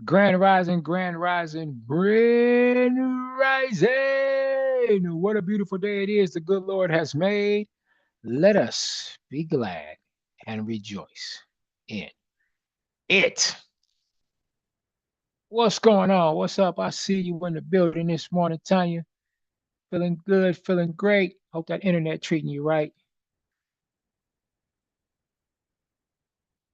Grand rising, grand rising. What a beautiful day it is the good Lord has made. Let us be glad and rejoice in it. What's going on? What's up? I see you in the building this morning, Tanya. Feeling good, feeling great. Hope that internet treating you right.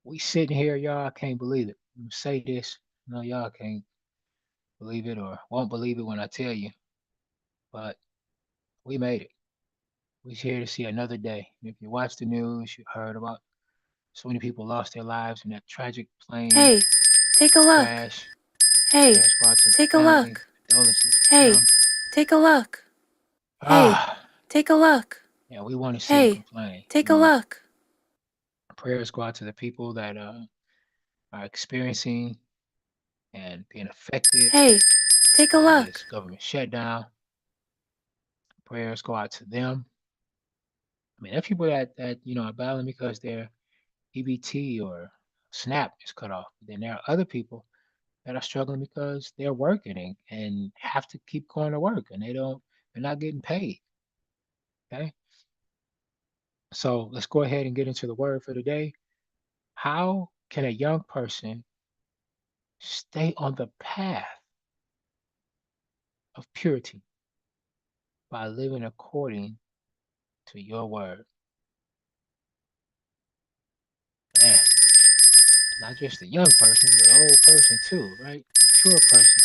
We sitting here, y'all. I can't believe it. I'm gonna say this. No, y'all can't believe it or won't believe it when I tell you, but we made it. We're here to see another day. If you watch the news, you heard about so many people lost their lives in that tragic plane Hey, take a look. crash. Hey, Prayers go out to the take a family. look. Condolences with Hey, them. take a look. Hey, Ah, take a look. yeah, we want to sit and Hey, complain. take a look. Prayers go out to the people that are experiencing and being affected Hey, take a by look. this government shutdown. Prayers go out to them. I mean, there are people that are battling because their EBT or SNAP is cut off. Then there are other people that are struggling because they're working and have to keep going to work and they're not getting paid. Okay. So let's go ahead and get into the word for today. How can a young person stay on the path of purity by living according to your word? Man, not just a young person, but an old person too, right? Mature person.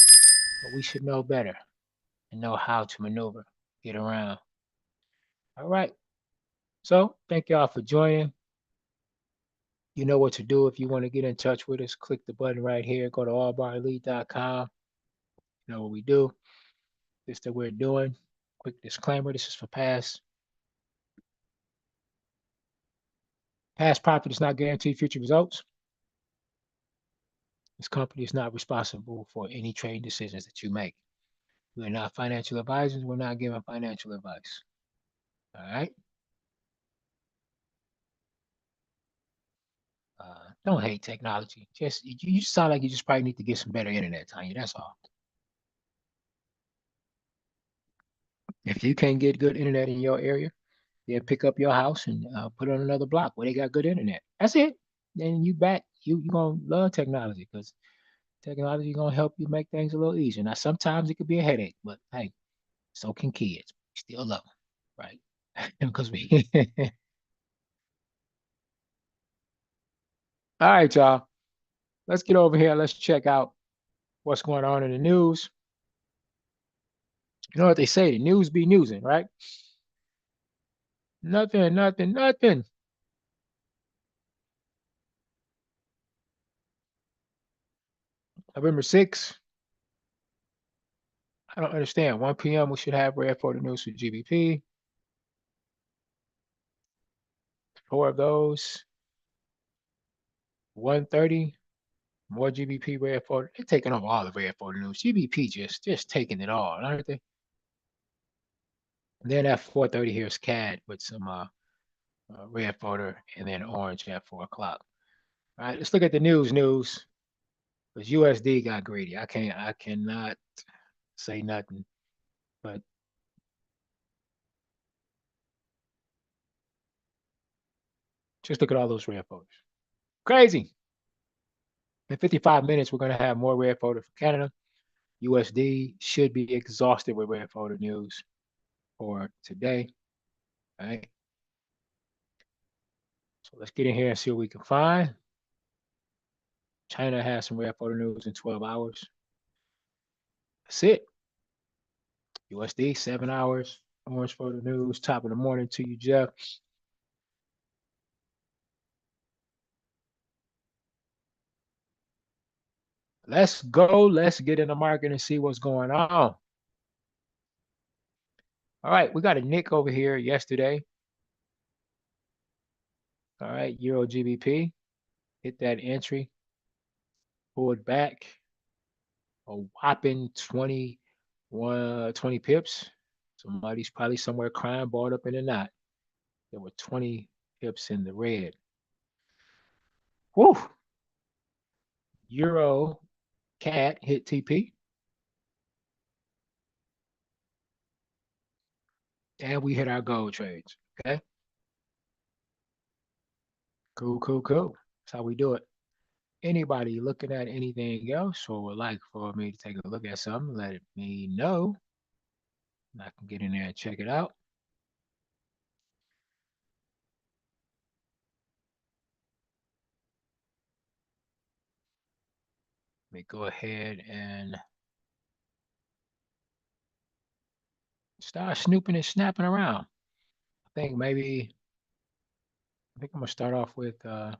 But we should know better and know how to maneuver, get around. All right. So thank y'all for joining. You know what to do if you want to get in touch with us. Click the button right here. Go to allbarelite.com. You know what we do. This that we're doing. Quick disclaimer: this is for past profit does not guarantee future results. This company is not responsible for any trading decisions that you make. We're not financial advisors. We're not giving financial advice. All right. Don't hate technology. Just you sound like you just probably need to get some better internet, Tanya. That's all. If you can't get good internet in your area, they'll pick up your house and put it on another block where they got good internet. That's it. Then you gonna love technology because technology gonna help you make things a little easier. Now sometimes it could be a headache, but hey, so can kids. We still love them, right? Because we. All right, y'all. Let's get over here. Let's check out what's going on in the news. You know what they say? The news be newsing, right? Nothing, nothing, nothing. November 6th. I don't understand. 1 p.m. we should have red photo news for GBP. Four of those. 1:30. More GBP red photo. They're taking over all the red photo news. GBP just taking it all, aren't they? And then at 4:30 here's CAD with some red photo and then orange at 4 o'clock. All right, let's look at the news. Because USD got greedy. I cannot say nothing. But just look at all those red photos. Crazy. In 55 minutes, we're going to have more red photo for Canada. USD should be exhausted with red photo news for today. All right. So let's get in here and see what we can find. China has some red photo news in 12 hours. That's it. USD, 7 hours. Orange photo news, top of the morning to you, Jeff. Let's go. Let's get in the market and see what's going on. All right, we got a nick over here yesterday. All right, Euro GBP. Hit that entry, pulled back a whopping 20 pips. Somebody's probably somewhere crying, balled up in the knot. There were 20 pips in the red. Woo! Euro Cat hit TP, and we hit our gold trades. Okay, cool, cool, cool. That's how we do it. Anybody looking at anything else or would like for me to take a look at something, let me know. I can get in there and check it out. Let me go ahead and start snooping and snapping around. I think I'm gonna start off with uh-oh,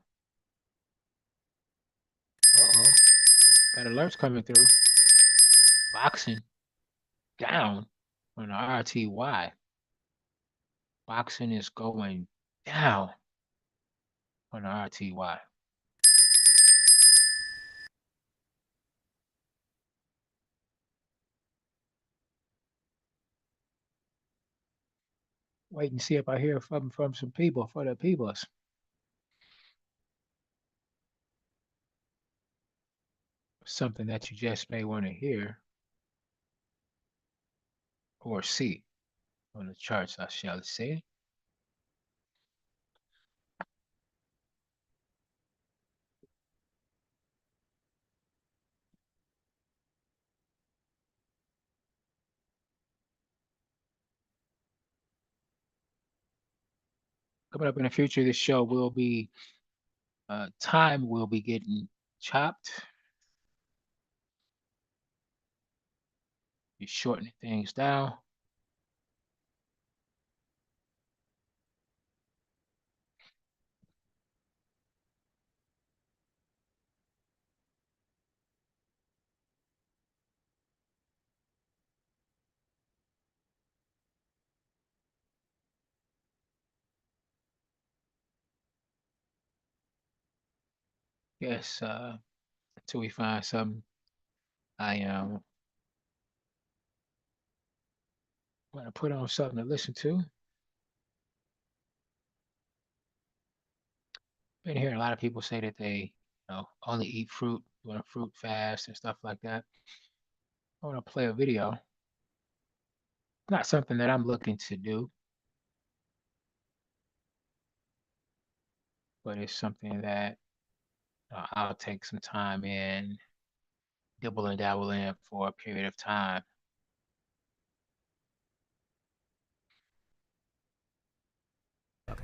got alerts coming through. Boxing down on the RTY. Boxing is going down on the RTY. Wait and see if I hear from some people for the peoples. Something that you just may want to hear or see on the charts, I shall say. Coming up in the future, this show will be time will be getting chopped. Be shortening things down. Yes, until we find something, I am going to put on something to listen to. Been hearing a lot of people say that they, only eat fruit, doing a fruit fast and stuff like that. I want to play a video. Not something that I'm looking to do, but it's something that I'll take some time in, dibble and dabble in for a period of time.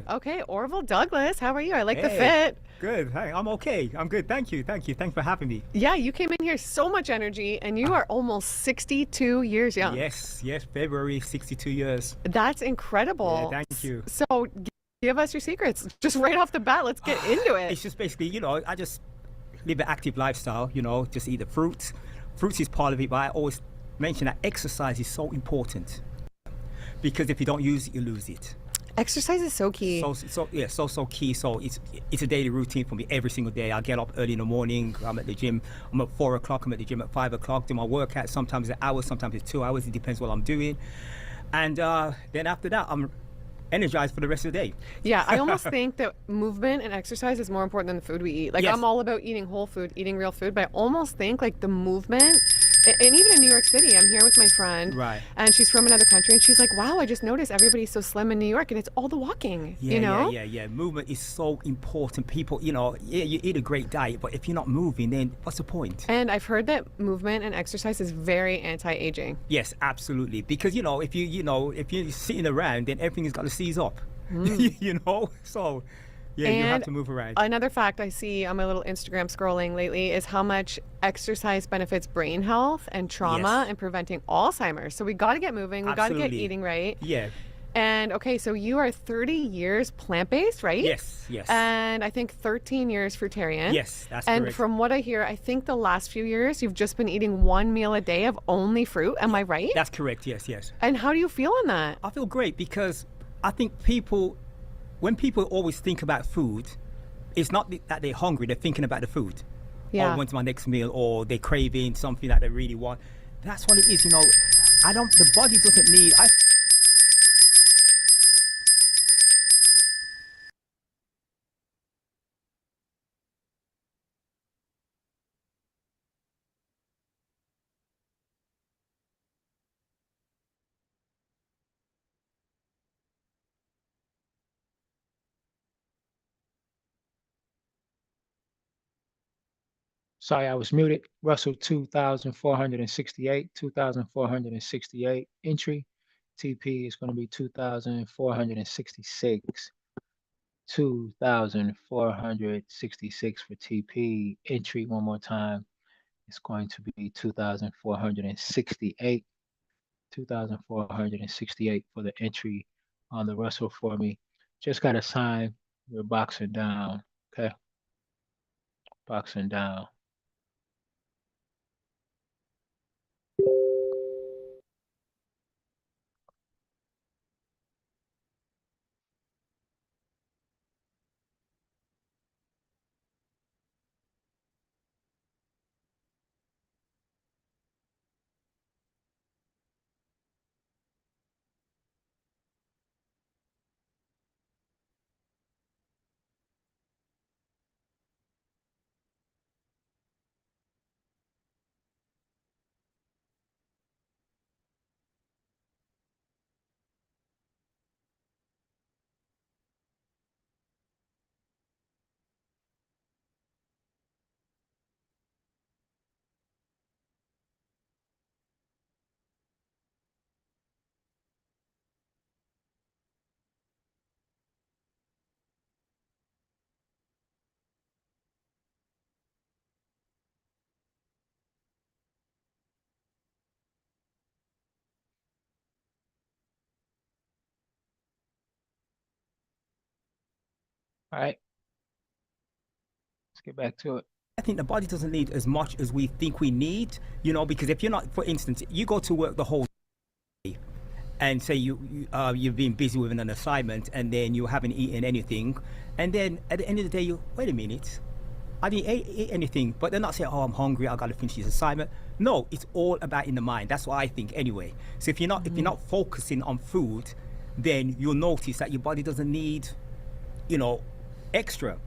Okay, Orville Douglas, how are you? I like the Hey, fit. good. Hi, I'm okay. I'm good. Thank you. Thank you. Thanks for having me. Yeah, you came in here so much energy, and you are almost 62 years young. Yes, February, 62 years. That's incredible. Yeah, thank you. So, give us your secrets. Just right off the bat, let's get into it. It's just basically, I just live an active lifestyle, just eat the fruits. Fruits is part of it, but I always mention that exercise is so important because if you don't use it, you lose it. Exercise is so key. So key. So it's a daily routine for me every single day. I get up early in the morning. I'm at the gym. I'm at 4 o'clock. I'm at the gym at 5 o'clock. Do my workout. Sometimes an hour. Sometimes it's 2 hours. It depends what I'm doing. And then after that, I'm energized for the rest of the day. Yeah, I almost think that movement and exercise is more important than the food we eat. Like, Yes. I'm all about eating whole food, eating real food, but I almost think like the movement, and even in New York City, I'm here with my friend, Right. and she's from another country, and she's like, wow, I just noticed everybody's so slim in New York, and it's all the walking, you know? Yeah. Movement is so important. People, you eat a great diet, but if you're not moving, then what's the point? And I've heard that movement and exercise is very anti-aging. Yes, absolutely. Because if you're sitting around, then everything has got to seize up. So yeah, you have to move around. Another fact I see on my little Instagram scrolling lately is how much exercise benefits brain health and trauma Yes. and preventing Alzheimer's. So we got to get moving. We got to get Absolutely. eating right. Yeah. And okay, so you are 30 years plant-based, right? Yes. And I think 13 years fruitarian. Yes, that's And correct. from what I hear, I think the last few years you've just been eating one meal a day of only fruit. Am I right? That's correct. Yes. And how do you feel on that? I feel great because I think when people always think about food, it's not that they're hungry, they're thinking about the food. Yeah. Or when's my next meal, or they're craving something that they really want. That's what it is, the body doesn't need, Sorry, I was muted. Russell 2,468, 2,468 entry. TP is going to be 2,466. 2,466 for TP. Entry one more time. It's going to be 2,468. 2,468 for the entry on the Russell for me. Just got a sign. We're boxing down. Okay. Boxing down. All right. Let's get back to it. I think the body doesn't need as much as we think we need, you know, because if you're not, for instance, you go to work the whole day and say you've been busy with an assignment and then you haven't eaten anything, and then at the end of the day you wait a minute, I didn't eat anything, but they're not saying, oh, I'm hungry, I got to finish this assignment. No, it's all about in the mind. That's what I think anyway. So if you're not focusing on food, then you'll notice that your body doesn't need, you know, extra.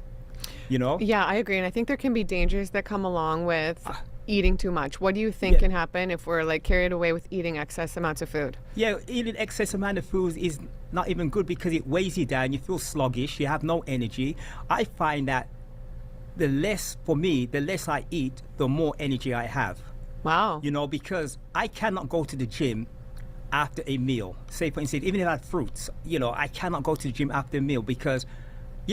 You know? Yeah, I agree. And I think there can be dangers that come along with eating too much. What do you think can happen if we're like carried away with eating excess amounts of food? Yeah, eating excess amount of food is not even good because it weighs you down. You feel sluggish. You have no energy. I find that the less I eat, the more energy I have. Wow. You know, because I cannot go to the gym after a meal. Say, for instance, even if I had fruits, you know, I cannot go to the gym after a meal because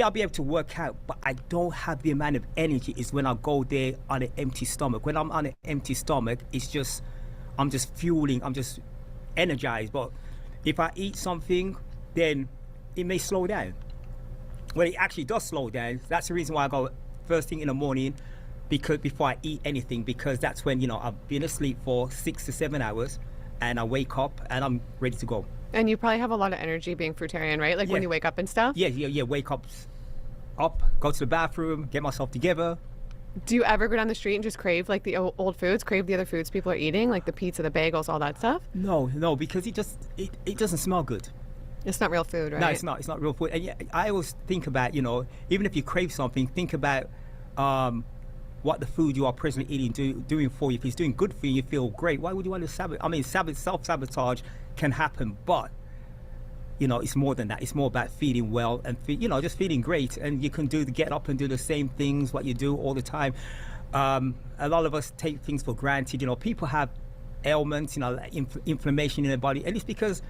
I'll be able to work out, but I don't have the amount of energy is when I go there on an empty stomach. When I'm on an empty stomach, it's just, I'm just fueling, I'm just energized. But if I eat something, then it may slow down. Well, it actually does slow down. That's the reason why I go first thing in the morning, because before I eat anything, because that's when, you know, I've been asleep for 6 to 7 hours and I wake up and I'm ready to go. And you probably have a lot of energy being fruitarian, right? Like when you wake up and stuff? Yeah, wake up, go to the bathroom, get myself together. Do you ever go down the street and just crave like the old foods, crave the other foods people are eating, like the pizza, the bagels, all that stuff? No, because it doesn't smell good. It's not real food, right? No, it's not real food. And yeah, I always think about, you know, even if you crave something, think about what the food you are presently eating doing for you. If it's doing good for you, you feel great. Why would you want to sabotage? I mean, self-sabotage can happen, but you know, it's more than that. It's more about feeling well and you know, just feeling great. And you can get up and do the same things what you do all the time. A lot of us take things for granted. You know, people have ailments, you know, like inflammation in their body, and it's because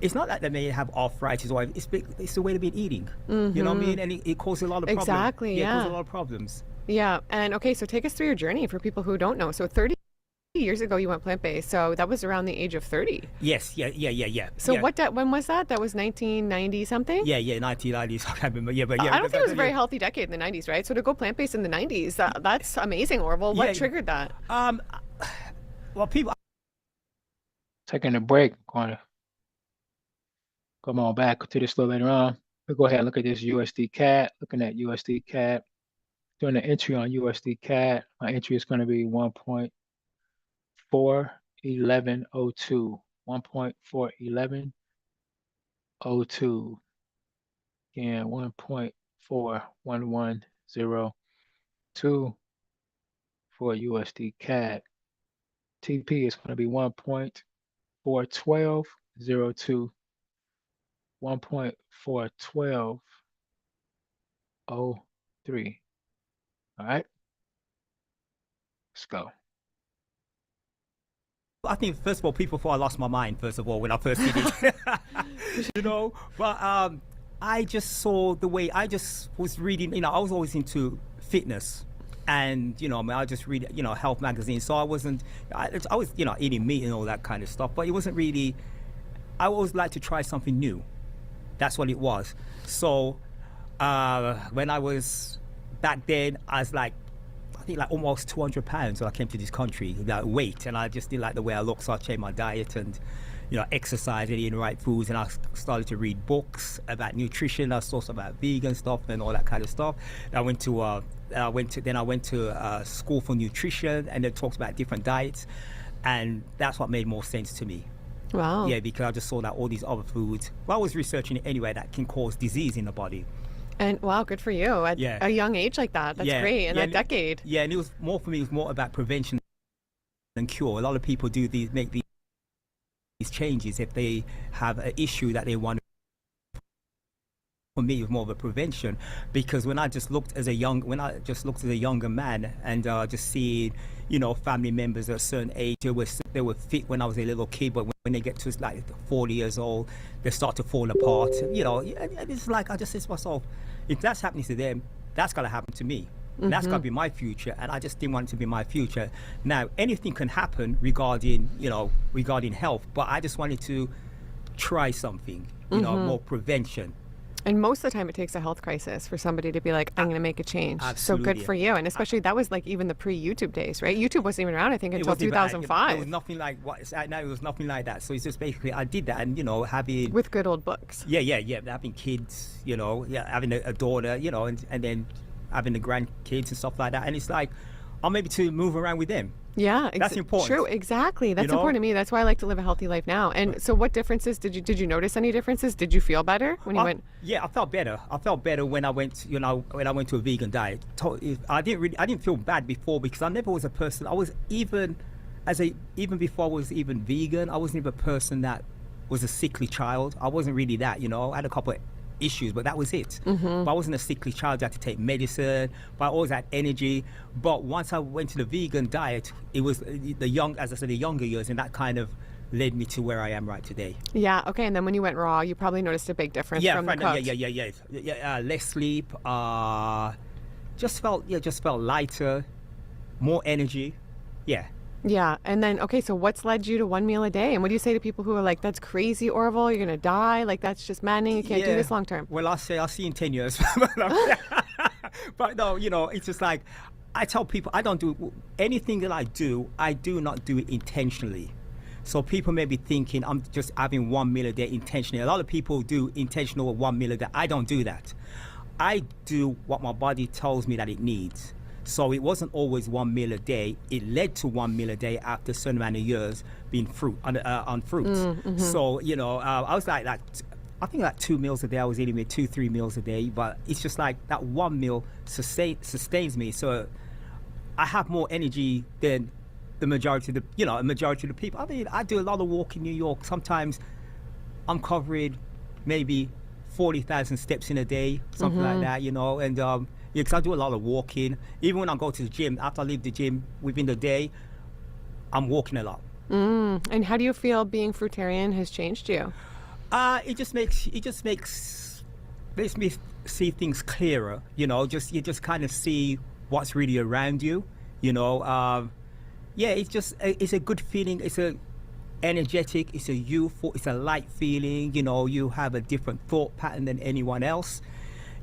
it's not that they may have arthritis or it's the way they've been eating. You know what I mean? And it causes a lot of problems. Exactly. Yeah, it causes a lot of problems. Yeah. And okay, so take us through your journey for people who don't know. So 30 years ago you went plant-based, so that was around the age of 30. Yes, yeah. So yeah. when was that? That was 1990 something? Yeah, 1990s. I can't remember. Yeah, but yeah. I don't think it was a very healthy decade in the 90s, right? So to go plant-based in the 90s, that's amazing, Orville. What triggered that? Well, people Taking a break. Going to come on back to this a little later on. We'll go ahead and look at this USD CAD. Looking at USD CAD. Doing the entry on USD CAD. My entry is going to be 1.41102. 1.41102. Again, 1.41102 for USD CAD. TP is going to be 1.41202. 1.41203. All right. Let's go. I think first of all, people thought I lost my mind. First of all, when I first did it, But I just saw the way I just was reading. I was always into fitness, and I mean, I just read health magazines. So I wasn't. I was eating meat and all that kind of stuff, but it wasn't really. I always like to try something new. That's what it was. So when I was back then, I was like, I think like almost 200 pounds when I came to this country, that weight, and I just didn't like the way I looked, so I changed my diet and exercise and eating the right foods, and I started to read books about nutrition. I saw some about vegan stuff and all that kind of stuff. I went to school for nutrition, and they talked about different diets, and that's what made more sense to me. Wow. Yeah, because I just saw that all these other foods, well, I was researching it anyway, that can cause disease in the body. And wow, good for you at Yeah. a young age like that. That's great in that decade. Yeah, and it was more for me. It was more about prevention than cure. A lot of people make these changes if they have an issue that they want. For me, it was more of a prevention, because when I just looked as a younger man, and just seeing family members at a certain age, they were fit when I was a little kid, but when they get to like 40 years old, they start to fall apart. And it's like, I just say to myself, if that's happening to them, that's got to happen to me. And that's got to be my future, and I just didn't want it to be my future. Now, anything can happen regarding health, but I just wanted to try something, more prevention. And most of the time, it takes a health crisis for somebody to be like, I'm going to make a change. Absolutely. So good for you. And especially that was like even the pre-YouTube days, right? YouTube wasn't even around, I think, until 2005. It was nothing like what it's at now. It was nothing like that. So it's just basically, I did that, and having with good old books. Yeah, having kids, having a daughter, and then having the grandkids and stuff like that. And it's like, I'm able to move around with them. Yeah, that's important. True, exactly. That's important to me. That's why I like to live a healthy life now. And so, what differences did you notice? Any differences? Did you feel better when you went? Yeah, I felt better. I felt better when I went. When I went to a vegan diet. I didn't feel bad before, because I never was a person. I was even before I was even vegan. I wasn't even a person that was a sickly child. I wasn't really that. I had a couple of issues, but that was it. But I wasn't a sickly child. I had to take medicine, but I always had energy. But once I went to the vegan diet, it was the younger years, and that kind of led me to where I am right today. Yeah. Okay. And then when you went raw, you probably noticed a big difference from the cooked. Yeah. Less sleep. Just felt lighter, more energy. Yeah. Yeah. And then, okay, so what's led you to one meal a day? And what do you say to people who are like, that's crazy, Orville, you're going to die? Like, that's just maddening. You can't do this long term. Well, I'll see you in 10 years. But no, it's just like, I tell people, I don't do anything that I do not do it intentionally. So people may be thinking I'm just having one meal a day intentionally. A lot of people do intentional one meal a day. I don't do that. I do what my body tells me that it needs. So it wasn't always one meal a day. It led to one meal a day after a certain amount of years being on fruits. So, I was like I think like 2 meals a day. I was eating 2-3 meals a day, but it's just like that one meal sustains me. So I have more energy than the majority of the people. I mean, I do a lot of walk in New York. Sometimes I'm covering maybe 40,000 steps in a day, something like that, and because I do a lot of walking. Even when I go to the gym, after I leave the gym within the day, I'm walking a lot. And how do you feel being fruitarian has changed you? It just makes me see things clearer. You just kind of see what's really around you. It's a good feeling. It's a energetic. It's a youthful. It's a light feeling. You have a different thought pattern than anyone else.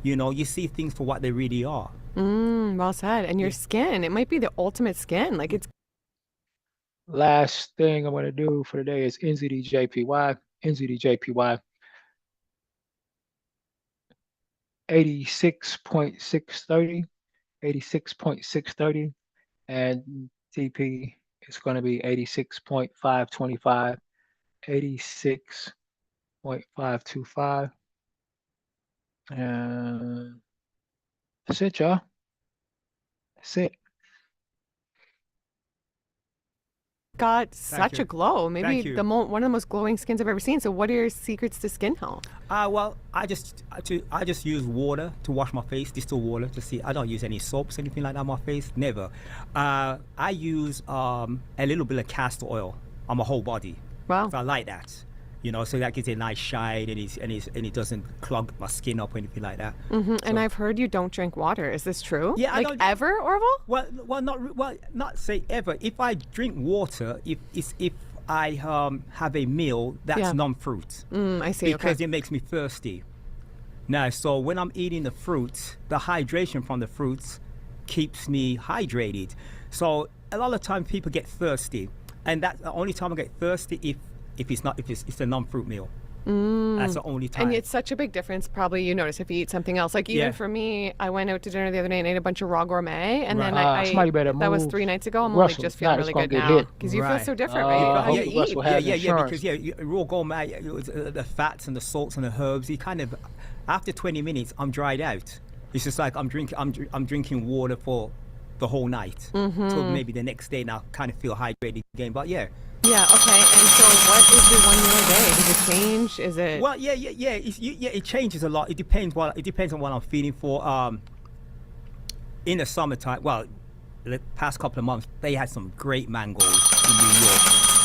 You see things for what they really are. Well said. And your skin, it might be the ultimate skin. Like it's. Last thing I'm going to do for today is NZDJPY. NZDJPY 86.630. 86.630. And TP is going to be 86.525. 86.525. And that's it, y'all. That's it. got such you. a glow. Maybe Thank you. one of the most glowing skins I've ever seen. So what are your secrets to skin health? Well, I just use water to wash my face, distilled water. To see, I don't use any soaps, anything like that on my face. Never. I use a little bit of castor oil on my whole body. Wow. So I like that. So that gives it a nice shine, and it doesn't clog my skin up or anything like that. And I've heard you don't drink water. Is this true? Yeah, I like don't- ever, Orville? Not say ever. If I drink water, if I have a meal that's Yeah. non-fruit, I see. because Okay. it makes me thirsty. Now, so when I'm eating the fruits, the hydration from the fruits keeps me hydrated. So a lot of times people get thirsty, and that's the only time I get thirsty if it's a non-fruit meal. That's the only time. And it's such a big difference, probably, you notice if you eat something else. Like, even Yeah. for me, I went out to dinner the other night and ate a bunch of raw gourmet. And then Right. Somebody better that was move. 3 nights ago. I'm Russell, like, just feeling nah, it's really gonna good get now. hit. Because you feel Right. so different, right? I You know how hope you eat. Russell has insurance. Because raw gourmet, the fats and the salts and the herbs, you kind of, after 20 minutes, I'm dried out. It's just like I'm drinking water for the whole night. So maybe the next day, now kind of feel hydrated again. But yeah. Yeah, okay. And so what is your 1 meal a day? Does it change? Is it... Well, it changes a lot. It depends on what I'm feeling for. In the summertime, well, the past couple of months, they had some great mangoes in New York.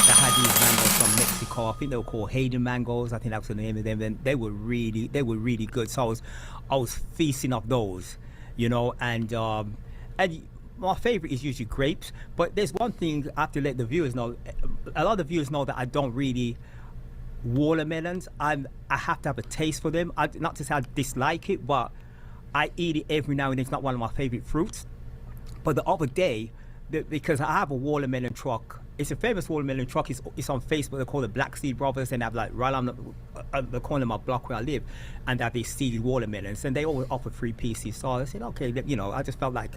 They had these mangoes from Mexico. I think they were called Hayden mangoes. I think that was the name of them. And they were really good. So I was feasting off those, and my favorite is usually grapes. But there's one thing I have to let the viewers know. A lot of the viewers know that I don't really watermelons. I have to have a taste for them. Not to say I dislike it, but I eat it every now and then. It's not one of my favorite fruits. But the other day, because I have a watermelon truck, it's a famous watermelon truck. It's on Facebook. They call it Black Seed Brothers, and they have like right on the corner of my block where I live, and they have these seeded watermelons, and they always offer 3 pieces. So I said, okay, I just felt like.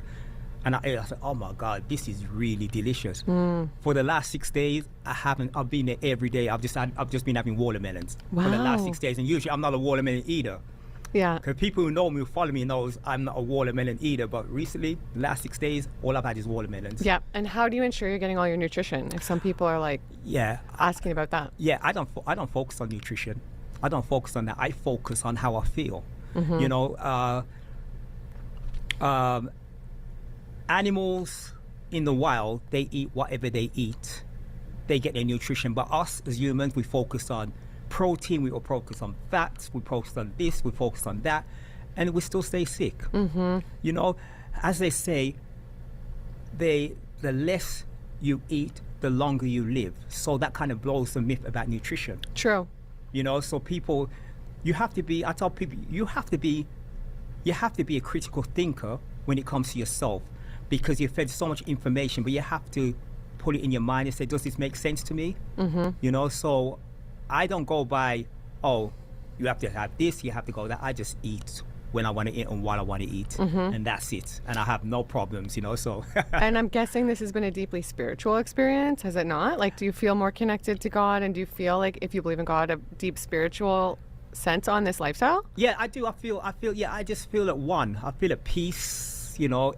And I ate. I said, "Oh my God, this is really delicious." For the last 6 days, I've been there every day. I've just been having watermelons for the last Wow. 6 days. And usually, I'm not a watermelon eater. Yeah. Because people who know me, who follow me, knows I'm not a watermelon eater. But recently, the last 6 days, all I've had is watermelons. Yeah. And how do you ensure you're getting all your nutrition? If some people are like Yeah. asking about that. Yeah. I don't focus on nutrition. I don't focus on that. I focus on how I feel. Animals in the wild, they eat whatever they eat. They get their nutrition. But us as humans, we focus on protein, we will focus on fats, we focus on this, we focus on that, and we still stay sick. As they say, the less you eat, the longer you live. So that kind of blows the myth about nutrition. True. So people, I tell people, you have to be a critical thinker when it comes to yourself, because you're fed so much information, but you have to put it in your mind and say, does this make sense to me? So I don't go by, oh, you have to have this, you have to go that. I just eat when I want to eat and what I want to eat, and that's it. And I have no problems, so. And I'm guessing this has been a deeply spiritual experience, has it not? Like, do you feel more connected to God, and do you feel like, if you believe in God, a deep spiritual sense on this lifestyle? Yeah, I do. I just feel at one. I feel at peace,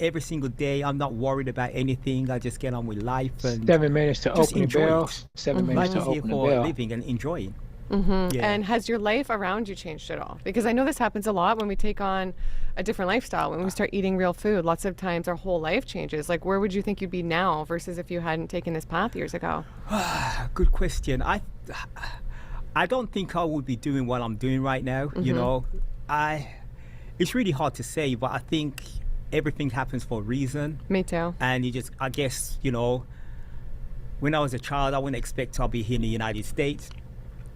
every single day. I'm not worried about anything. I just get on with life and 7 minutes to just open the enjoy bell. it. 7 minutes Life to is here open the for bell. living and enjoying. Yeah. Yeah. And has your life around you changed at all? Because I know this happens a lot when we take on a different lifestyle, when we start eating real food. Lots of times our whole life changes. Like, where would you think you'd be now versus if you hadn't taken this path years ago? Good question. I don't think I would be doing what I'm doing right now. It's really hard to say, but I think everything happens for a reason. Me too. And I guess, when I was a child, I wouldn't expect I'll be here in the United States.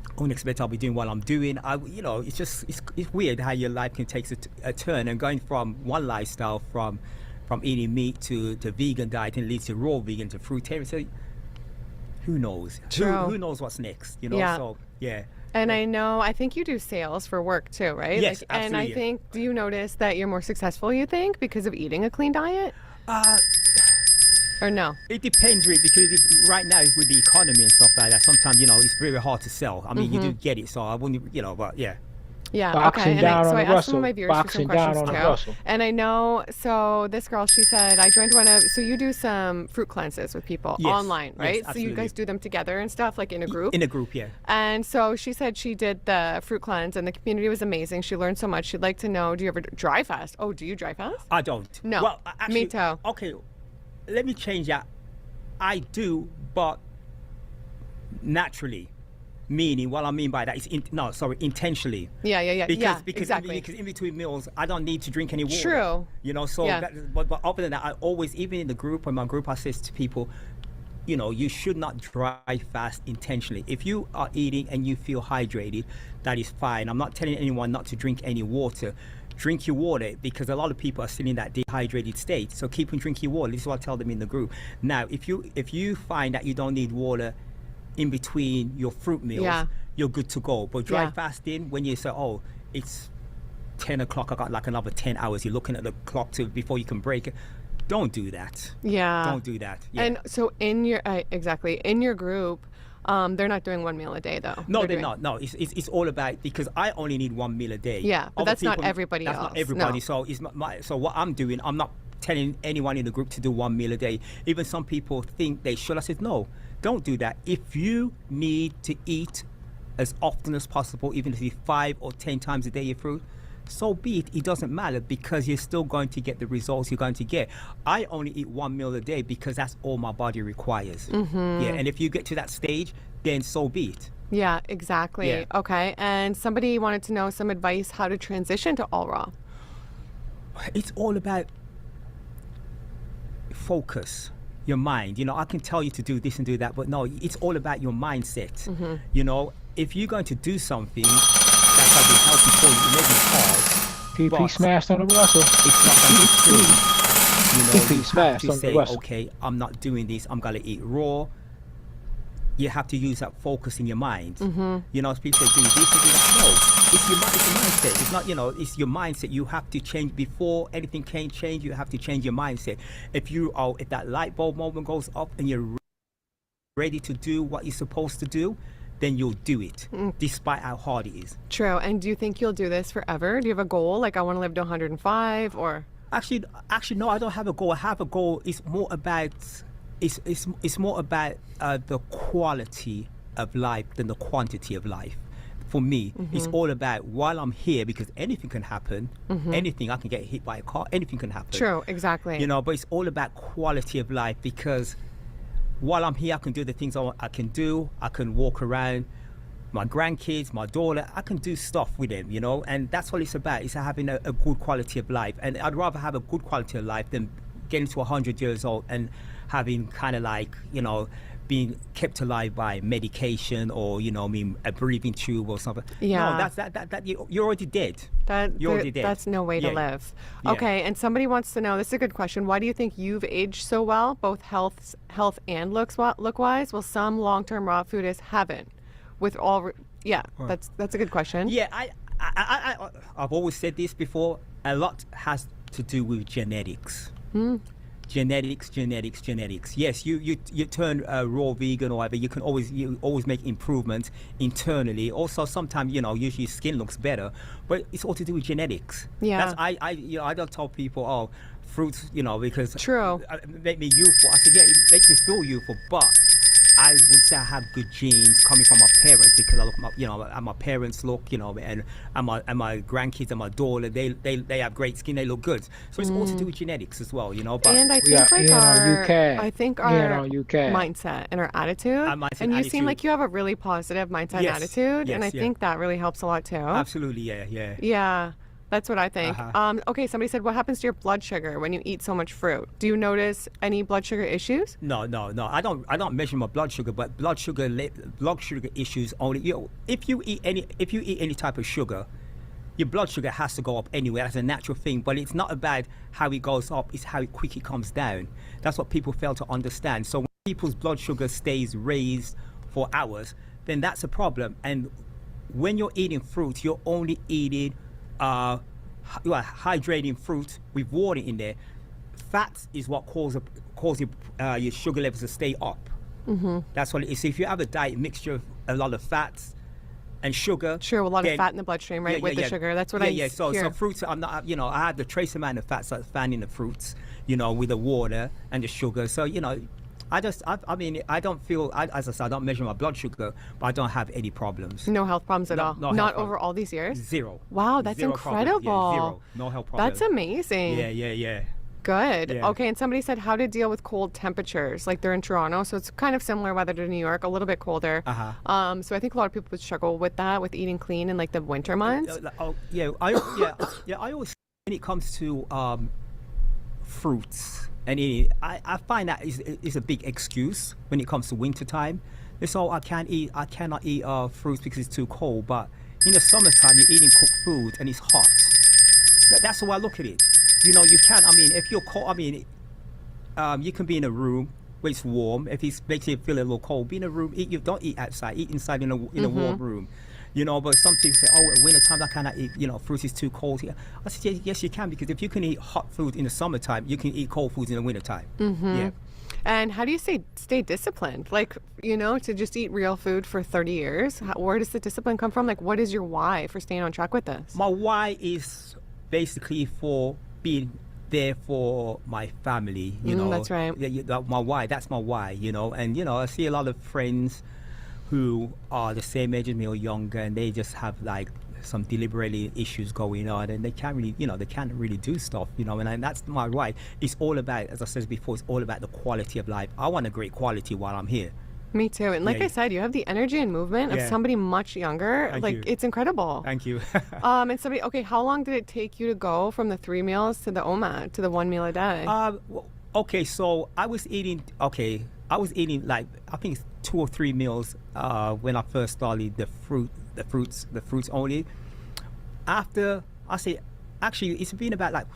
I wouldn't expect I'll be doing what I'm doing. It's weird how your life can take a turn, and going from one lifestyle, from eating meat to vegan diet, and leads to raw vegan to fruitarian. So who knows? True. Who knows what's next? Yeah. So yeah. And I think you do sales for work too, right? Yes, And I absolutely. think, do you notice that you're more successful, you think, because of eating a clean diet? Or no? It depends really, because right now with the economy and stuff like that, sometimes it's very hard to sell. I mean, you do get it, so I wouldn't, but yeah. Yeah, Boxing okay. down So on I the asked some of Russell. my viewers for some Boxing down questions on the too. Russell. And I know, so this girl, she said, I joined one of, so you do some fruit cleanses with people Yes, online, yes, right? So you absolutely. guys do them together and stuff, like in a group? In a group, yeah. And so she said she did the fruit cleanse and the community was amazing. She learned so much. She'd like to know, do you ever dry fast? Oh, do you dry fast? I don't. No, Well, me actually, too. Okay, let me change that. I do, but naturally. Meaning, what I mean by that is, intentionally. Yeah. Because exactly. because in between meals, I don't need to drink any water. True. You know, so Yeah. but other than that, I always, even in the group, when my group, I says to people, you know, you should not dry fast intentionally. If you are eating and you feel hydrated, that is fine. I'm not telling anyone not to drink any water. Drink your water, because a lot of people are still in that dehydrated state. So keep on drinking water. This is what I tell them in the group. Now, if you find that you don't need water in between your fruit meals, Yeah. you're good to go. But dry Yeah. fasting, when you say, oh, it's 10 o'clock, I got like another 10 hours, you're looking at the clock before you can break it. Don't do that. Yeah. Don't do that. Yeah. And so in your, exactly, in your group, they're not doing one meal a day though. No, they're doing- not. No, it's all about, because I only need 1 meal a day. Yeah, but Other that's not people- everybody That's else. not everybody. No. So it's not so what I'm doing, I'm not telling anyone in the group to do 1 meal a day. Even some people think they should. I said, no, don't do that. If you need to eat as often as possible, even if it's 5 or 10 times a day your fruit, so be it. It doesn't matter, because you're still going to get the results you're going to get. I only eat 1 meal a day because that's all my body requires. Mm-hmm. Yeah, and if you get to that stage, then so be it. Yeah, exactly. Yeah. Okay. And somebody wanted to know some advice how to transition to all raw. It's all about focus, your mind. You know, I can tell you to do this and do that, but no, it's all about your mindset. Mm-hmm. You know, if you're going to do something that's going to be healthy for you, it may be hard, PP but smashed on the Russell. it's not going to be true. You know, PP you have smashed to on the say, Russell. okay, I'm not doing this, I'm going to eat raw. You have to use that focus in your mind. Mm-hmm. You know, people say, do this and do that. No, it's your mindset. It's not, you know, it's your mindset. You have to change before anything can change. You have to change your mindset. If that light bulb moment goes up and you're ready to do what you're supposed to do, then you'll do it, despite how hard it is. True. And do you think you'll do this forever? Do you have a goal? Like, I want to live to 105 or? Actually, no, I don't have a goal. I have a goal. It's more about it's more about the quality of life than the quantity of life. For me, it's all about, while I'm here, because anything can happen. Anything, I can get hit by a car. Anything can happen. True, exactly. You know, but it's all about quality of life, because while I'm here, I can do the things I can do. I can walk around my grandkids, my daughter. I can do stuff with them, you know, and that's what it's about. It's having a good quality of life. And I'd rather have a good quality of life than getting to 100 years old and having kind of like, you know, being kept alive by medication or, you know, I mean, a breathing tube or something. Yeah. No, that you're already dead. You're already dead. That's no way to Yeah. live. Yeah. Okay, and somebody wants to know, this is a good question, why do you think you've aged so well, both health and look-wise, while some long-term raw foodists haven't? With all, that's a good question. Yeah, I've always said this before. A lot has to do with genetics. Genetics. Yes, you turn raw vegan or whatever. You always make improvements internally. Also, sometimes, you know, usually your skin looks better, but it's all to do with genetics. Yeah. I don't tell people, oh, fruits, you know, because True. Make me youthful. I said, yeah, it makes me feel youthful, but I would say I have good genes coming from my parents, because I look, you know, at my parents look, you know, and my grandkids and my daughter, they have great skin, they look good. So it's all to do with genetics as well, you know. But And I We got think like Ian on our, UK. I think Ian our on UK. mindset and our attitude, mindset and you and seem like attitude. you have a really positive mindset and Yes, attitude, and I yes, yeah. think that really helps a lot too. absolutely, yeah. Yeah, that's what I think. Uh-huh. Okay, somebody said, what happens to your blood sugar when you eat so much fruit? Do you notice any blood sugar issues? No. I don't measure my blood sugar, but blood sugar issues only. You know, if you eat any type of sugar, your blood sugar has to go up anyway. That's a natural thing. But it's not about how it goes up; it's how quick it comes down. That's what people fail to understand. So when people's blood sugar stays raised for hours, then that's a problem. And when you're eating fruit, you're only eating hydrating fruit with water in there. Fats is what causes your sugar levels to stay up. That's what it is. So if you have a diet mixture of a lot of fats, and sugar. Sure, a lot of then fat in the bloodstream, right? With the sugar. That's what I yeah. So hear. fruits. I'm not. I have the trace amount of fats that's found in the fruits. With the water and the sugar. So I mean, I don't feel. As I said, I don't measure my blood sugar, but I don't have any problems. No health problems at all. No health Not problems. over all these years. Zero. Wow, that's Zero problems. incredible. Yeah, zero. No health problems. That's amazing. Yeah. Good. Yeah. Okay, and somebody said how to deal with cold temperatures. Like they're in Toronto, so it's kind of similar weather to New York, a little bit colder. So I think a lot of people would struggle with that, with eating clean in like the winter months. I always when it comes to fruits and I find that is a big excuse when it comes to winter time. So I cannot eat fruits because it's too cold. But in the summertime, you're eating cooked food and it's hot. That's how I look at it. You can. I mean, if you're cold, I mean, you can be in a room where it's warm. If it's makes you feel a little cold, be in a room. You don't eat outside. Eat inside in a warm room. But some people say, oh, winter time I cannot eat. Fruit is too cold here. I said, yes, you can, because if you can eat hot food in the summertime, you can eat cold foods in the wintertime. Yeah. And how do you stay disciplined? Like, to just eat real food for 30 years? Where does the discipline come from? Like, what is your why for staying on track with this? My why is basically for being there for my family, That's right. My why, that's my why, and I see a lot of friends who are the same age as me or younger, and they just have like some deliberately issues going on, and they can't really do stuff, and that's my why. It's all about, as I said before, it's all about the quality of life. I want a great quality while I'm here. Me too. And like I said, you have the energy and movement of somebody much younger. Thank you. It's incredible. Thank you. And okay, how long did it take you to go from the 3 meals to the OMAD, to the 1 meal a day? Okay, so I was eating like, I think it's 2 or 3 meals when I first started the fruits only. After, I say, actually, it's been about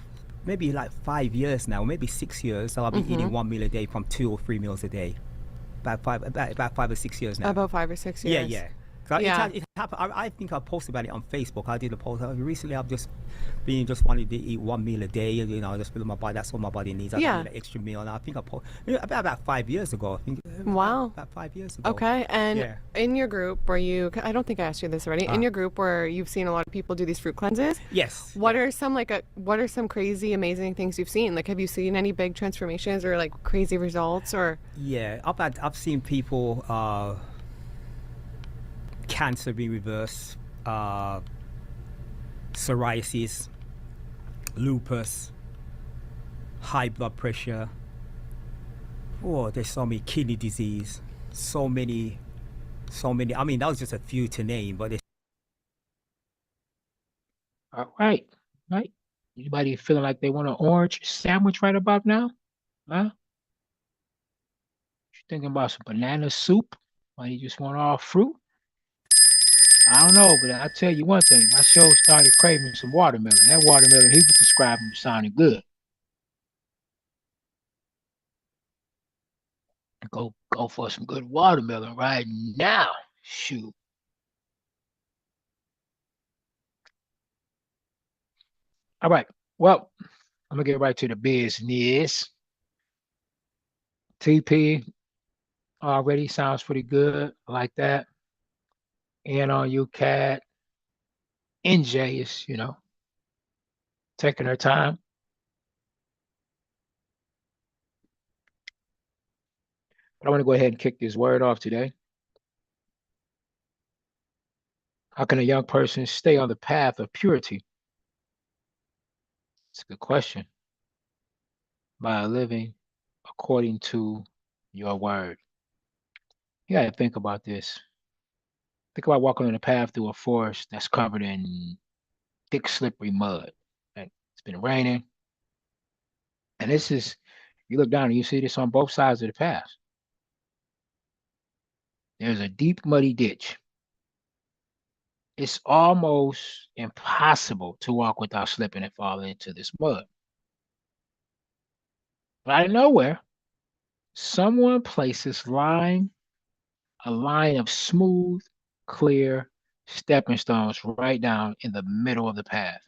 maybe 5 years now, maybe 6 years. So I've been eating 1 meal a day from 2 or 3 meals a day. About 5 or 6 years now. About 5 or 6 years. Yeah. It happened. I think I posted about it on Facebook. I did a post recently. I've just wanted to eat 1 meal a day. Just feel my body. That's what my body needs. I don't need an extra meal. And I think I posted about 5 years ago. I think. Wow. About 5 years ago. Okay. And in your group where I don't think I asked you this already. In your group where you've seen a lot of people do these fruit cleanses. Yes. What are some crazy, amazing things you've seen? Like, have you seen any big transformations or like crazy results or? Yeah, I've seen people. Cancer being reversed, psoriasis, lupus, high blood pressure. Oh, there's so many, kidney disease, so many. I mean, that was just a few to name, but there's. All right. Right. Anybody feeling like they want an orange sandwich right about now? Huh? You thinking about some banana soup? Or you just want all fruit? I don't know, but I tell you one thing. I sure started craving some watermelon. That watermelon he was describing sounded good. Go for some good watermelon right now. Shoot. All right. Well, I'm gonna get right to the business. TP already sounds pretty good. I like that. And on you, Cat. NJ is, taking her time. But I want to go ahead and kick this word off today. How can a young person stay on the path of purity? It's a good question. By living according to your word. You got to think about this. Think about walking on a path through a forest that's covered in thick, slippery mud. And it's been raining. And you look down and you see this on both sides of the path. There's a deep, muddy ditch. It's almost impossible to walk without slipping and falling into this mud. But out of nowhere, someone places a line of smooth, clear stepping stones right down in the middle of the path.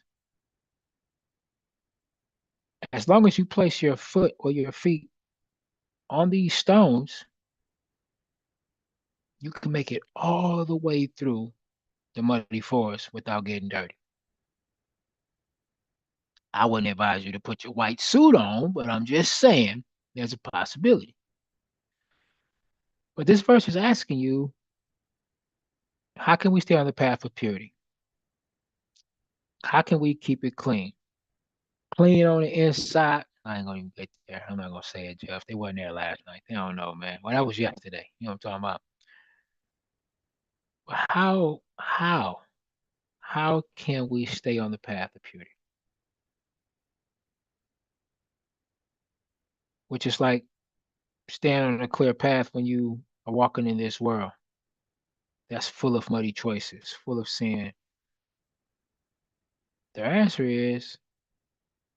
As long as you place your foot or your feet on these stones, you can make it all the way through the muddy forest without getting dirty. I wouldn't advise you to put your white suit on, but I'm just saying there's a possibility. But this verse is asking you, how can we stay on the path of purity? How can we keep it clean? Clean on the inside. I ain't gonna even get there. I'm not gonna say it, Jeff. They wasn't there last night. They don't know, man. Well, that was yesterday. You know what I'm talking about? But how can we stay on the path of purity? Which is like staying on a clear path when you are walking in this world that's full of muddy choices, full of sin. Their answer is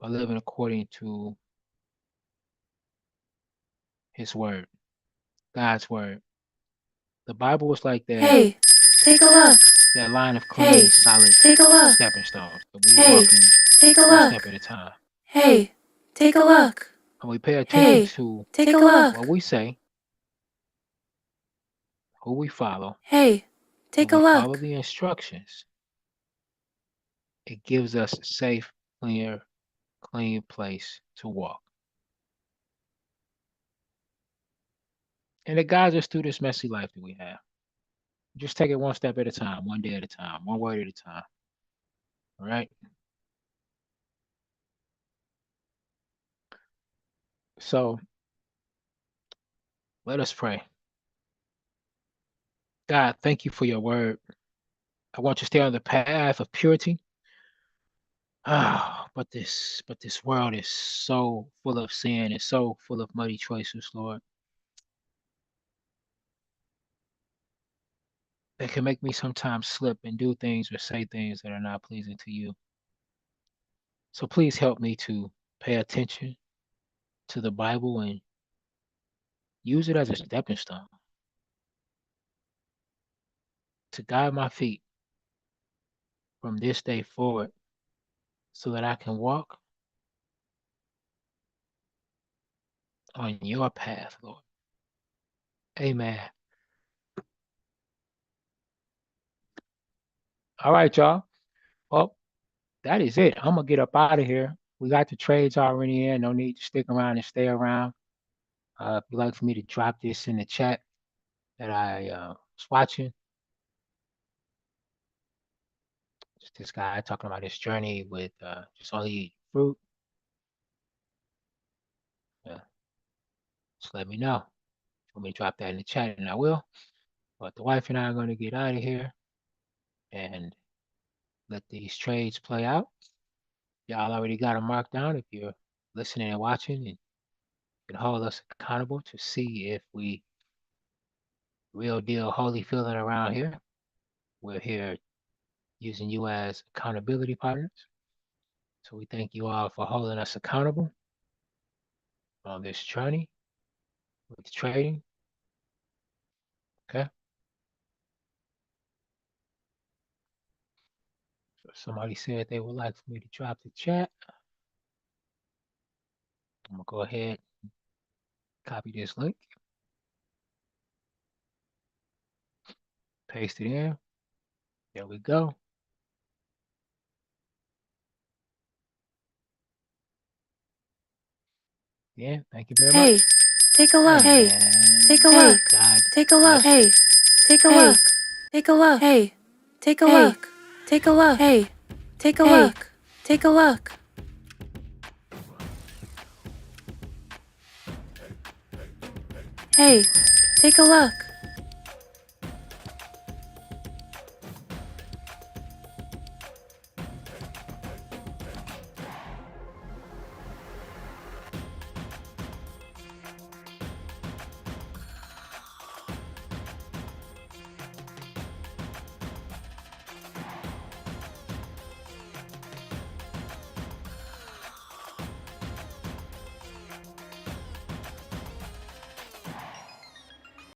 by living according to His word, God's word. The Bible is like that. Hey, take a look. That line of clean, Hey, solid take a look. stepping stones. That we Hey, walking take a one look. step at a time. Hey, take a look. And we pay attention Hey, to take a look. what we say, who we follow, Hey, take a and we follow look. the instructions. It gives us a safe, clean place to walk. And it guides us through this messy life that we have. Just take it one step at a time, one day at a time, one word at a time. All right? So let us pray. God, thank you for your word. I want to stay on the path of purity. But this world is so full of sin. It's so full of muddy choices, Lord. That can make me sometimes slip and do things or say things that are not pleasing to you. So please help me to pay attention to the Bible and use it as a stepping stone to guide my feet from this day forward so that I can walk on your path, Lord. Amen. All right, y'all. Well, that is it. I'm going to get up out of here. We got the trades already in. No need to stick around and stay around. If you'd like for me to drop this in the chat that I was watching, just this guy talking about his journey with just only eat fruit. Yeah, just let me know. Want me to drop that in the chat, and I will. But the wife and I are going to get out of here and let these trades play out. Y'all already got them marked down if you're listening and watching, and you can hold us accountable to see if we real deal holy feeling around here. We're here using you as accountability partners. So we thank you all for holding us accountable on this journey with trading. Okay. So somebody said they would like for me to drop the chat. I'm gonna go ahead and copy this link, paste it in. There we go. Yeah, thank you very much. Hey, take a look. Hey, take a look. God Take a look. bless you. Hey, take a look. Take a look. Hey, take a look. Take a look. Hey, take a look. Take a look. Hey, take a look.